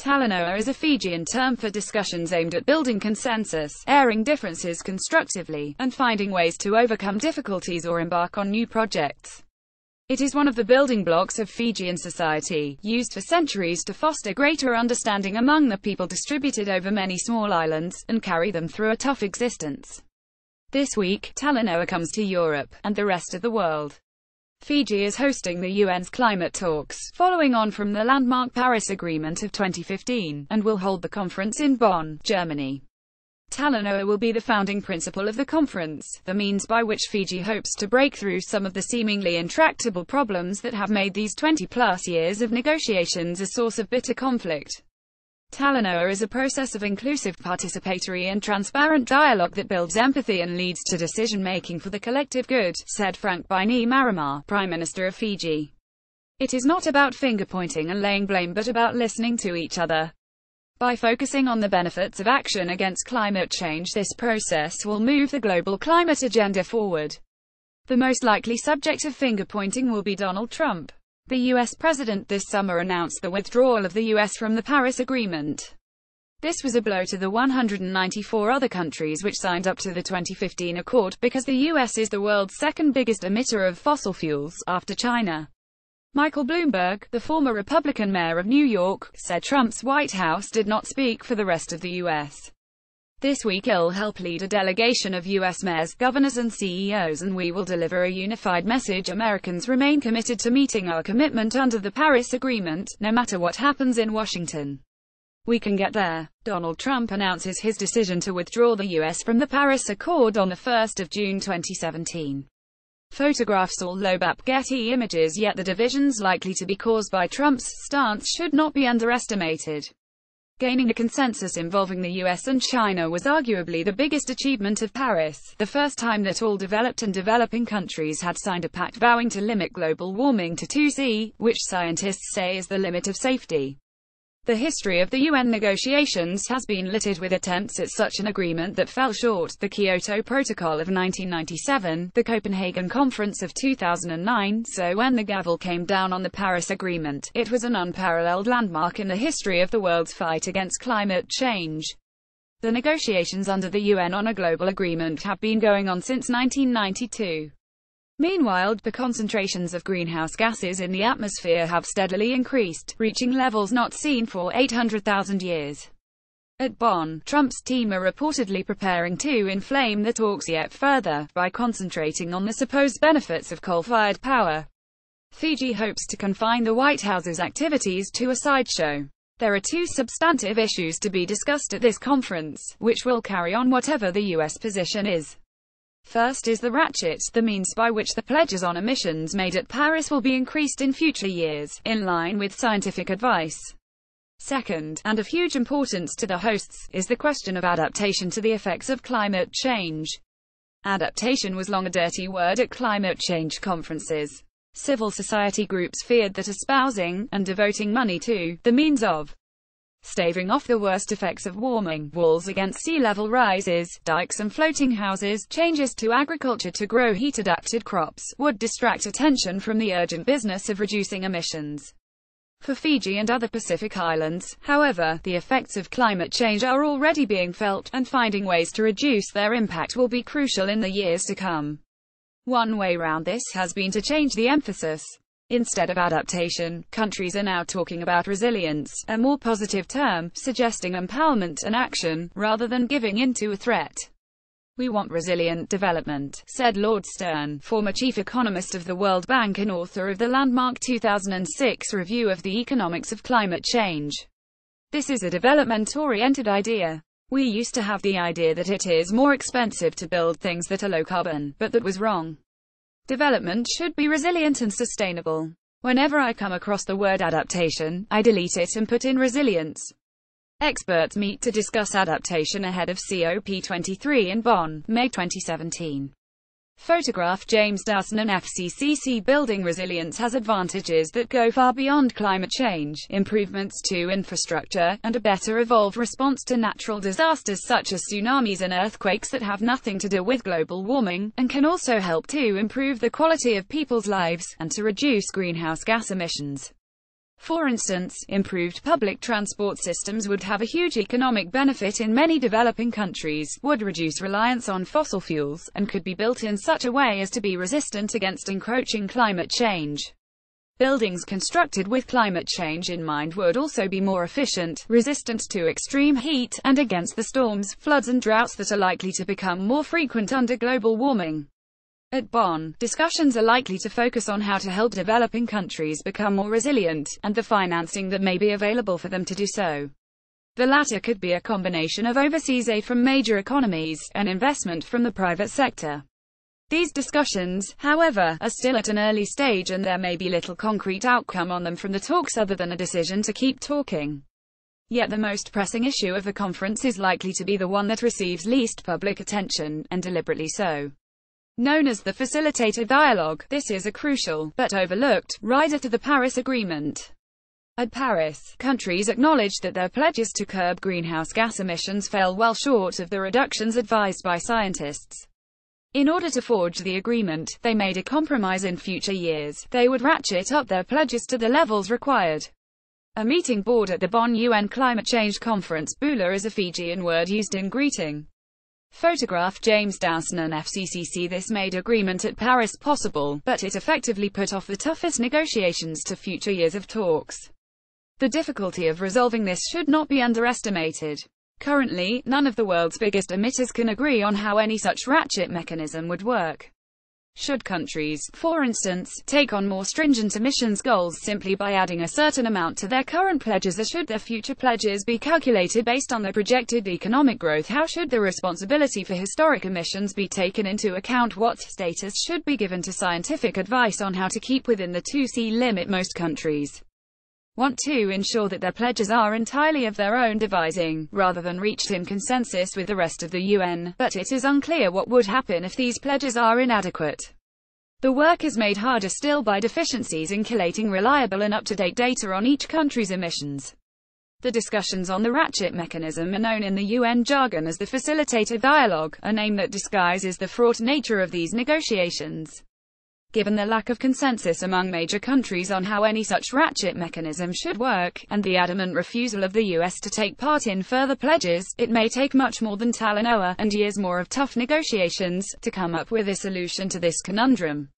Talanoa is a Fijian term for discussions aimed at building consensus, airing differences constructively, and finding ways to overcome difficulties or embark on new projects. It is one of the building blocks of Fijian society, used for centuries to foster greater understanding among the people distributed over many small islands, and carry them through a tough existence. This week, Talanoa comes to Europe, and the rest of the world. Fiji is hosting the UN's climate talks, following on from the landmark Paris Agreement of 2015, and will hold the conference in Bonn, Germany. Talanoa will be the founding principle of the conference, the means by which Fiji hopes to break through some of the seemingly intractable problems that have made these 20-plus years of negotiations a source of bitter conflict. Talanoa is a process of inclusive, participatory and transparent dialogue that builds empathy and leads to decision-making for the collective good, said Frank Bainimarama, Prime Minister of Fiji. It is not about finger-pointing and laying blame but about listening to each other. By focusing on the benefits of action against climate change, this process will move the global climate agenda forward. The most likely subject of finger-pointing will be Donald Trump. The U.S. president this summer announced the withdrawal of the U.S. from the Paris Agreement. This was a blow to the 194 other countries which signed up to the 2015 accord, because the U.S. is the world's second biggest emitter of fossil fuels, after China. Michael Bloomberg, the former Republican mayor of New York, said Trump's White House did not speak for the rest of the U.S. This week he'll help lead a delegation of U.S. mayors, governors and CEOs, and we will deliver a unified message. Americans remain committed to meeting our commitment under the Paris Agreement, no matter what happens in Washington. We can get there. Donald Trump announces his decision to withdraw the U.S. from the Paris Accord on the 1st of June 2017. Photographs all lob up Getty Images, yet the divisions likely to be caused by Trump's stance should not be underestimated. Gaining a consensus involving the US and China was arguably the biggest achievement of Paris, the first time that all developed and developing countries had signed a pact vowing to limit global warming to 2°C, which scientists say is the limit of safety. The history of the UN negotiations has been littered with attempts at such an agreement that fell short: the Kyoto Protocol of 1997, the Copenhagen Conference of 2009, so when the gavel came down on the Paris Agreement, it was an unparalleled landmark in the history of the world's fight against climate change. The negotiations under the UN on a global agreement have been going on since 1992. Meanwhile, the concentrations of greenhouse gases in the atmosphere have steadily increased, reaching levels not seen for 800,000 years. At Bonn, Trump's team are reportedly preparing to inflame the talks yet further, by concentrating on the supposed benefits of coal-fired power. Fiji hopes to confine the White House's activities to a sideshow. There are two substantive issues to be discussed at this conference, which will carry on whatever the U.S. position is. First is the ratchet, the means by which the pledges on emissions made at Paris will be increased in future years, in line with scientific advice. Second, and of huge importance to the hosts, is the question of adaptation to the effects of climate change. Adaptation was long a dirty word at climate change conferences. Civil society groups feared that espousing, and devoting money to, the means of staving off the worst effects of warming, walls against sea level rises, dikes and floating houses, changes to agriculture to grow heat-adapted crops, would distract attention from the urgent business of reducing emissions. For Fiji and other Pacific islands, however, the effects of climate change are already being felt, and finding ways to reduce their impact will be crucial in the years to come. One way round this has been to change the emphasis. Instead of adaptation, countries are now talking about resilience, a more positive term, suggesting empowerment and action, rather than giving in to a threat. We want resilient development, said Lord Stern, former chief economist of the World Bank and author of the landmark 2006 review of the economics of climate change. This is a development-oriented idea. We used to have the idea that it is more expensive to build things that are low carbon, but that was wrong. Development should be resilient and sustainable. Whenever I come across the word adaptation, I delete it and put in resilience. Experts meet to discuss adaptation ahead of COP23 in Bonn, May 2017. Photograph James Dawson and FCCC. Building resilience has advantages that go far beyond climate change, improvements to infrastructure, and a better evolved response to natural disasters such as tsunamis and earthquakes that have nothing to do with global warming, and can also help to improve the quality of people's lives, and to reduce greenhouse gas emissions. For instance, improved public transport systems would have a huge economic benefit in many developing countries, would reduce reliance on fossil fuels, and could be built in such a way as to be resistant against encroaching climate change. Buildings constructed with climate change in mind would also be more efficient, resistant to extreme heat, and against the storms, floods and droughts that are likely to become more frequent under global warming. At Bonn, discussions are likely to focus on how to help developing countries become more resilient, and the financing that may be available for them to do so. The latter could be a combination of overseas aid from major economies, and investment from the private sector. These discussions, however, are still at an early stage and there may be little concrete outcome on them from the talks other than a decision to keep talking. Yet the most pressing issue of the conference is likely to be the one that receives least public attention, and deliberately so. Known as the facilitated dialogue, this is a crucial, but overlooked, rider to the Paris Agreement. At Paris, countries acknowledged that their pledges to curb greenhouse gas emissions fell well short of the reductions advised by scientists. In order to forge the agreement, they made a compromise in future years. They would ratchet up their pledges to the levels required. A meeting board at the Bonn UN Climate Change Conference. Bula is a Fijian word used in greeting. Photograph James Dowson, FCCC. This made agreement at Paris possible, but it effectively put off the toughest negotiations to future years of talks. The difficulty of resolving this should not be underestimated. Currently, none of the world's biggest emitters can agree on how any such ratchet mechanism would work. Should countries, for instance, take on more stringent emissions goals simply by adding a certain amount to their current pledges, or should their future pledges be calculated based on their projected economic growth? How should the responsibility for historic emissions be taken into account? What status should be given to scientific advice on how to keep within the 2°C limit? Most countries want to ensure that their pledges are entirely of their own devising, rather than reached in consensus with the rest of the UN, but it is unclear what would happen if these pledges are inadequate. The work is made harder still by deficiencies in collating reliable and up-to-date data on each country's emissions. The discussions on the ratchet mechanism are known in the UN jargon as the facilitated dialogue, a name that disguises the fraught nature of these negotiations. Given the lack of consensus among major countries on how any such ratchet mechanism should work, and the adamant refusal of the US to take part in further pledges, it may take much more than Talanoa, and years more of tough negotiations, to come up with a solution to this conundrum.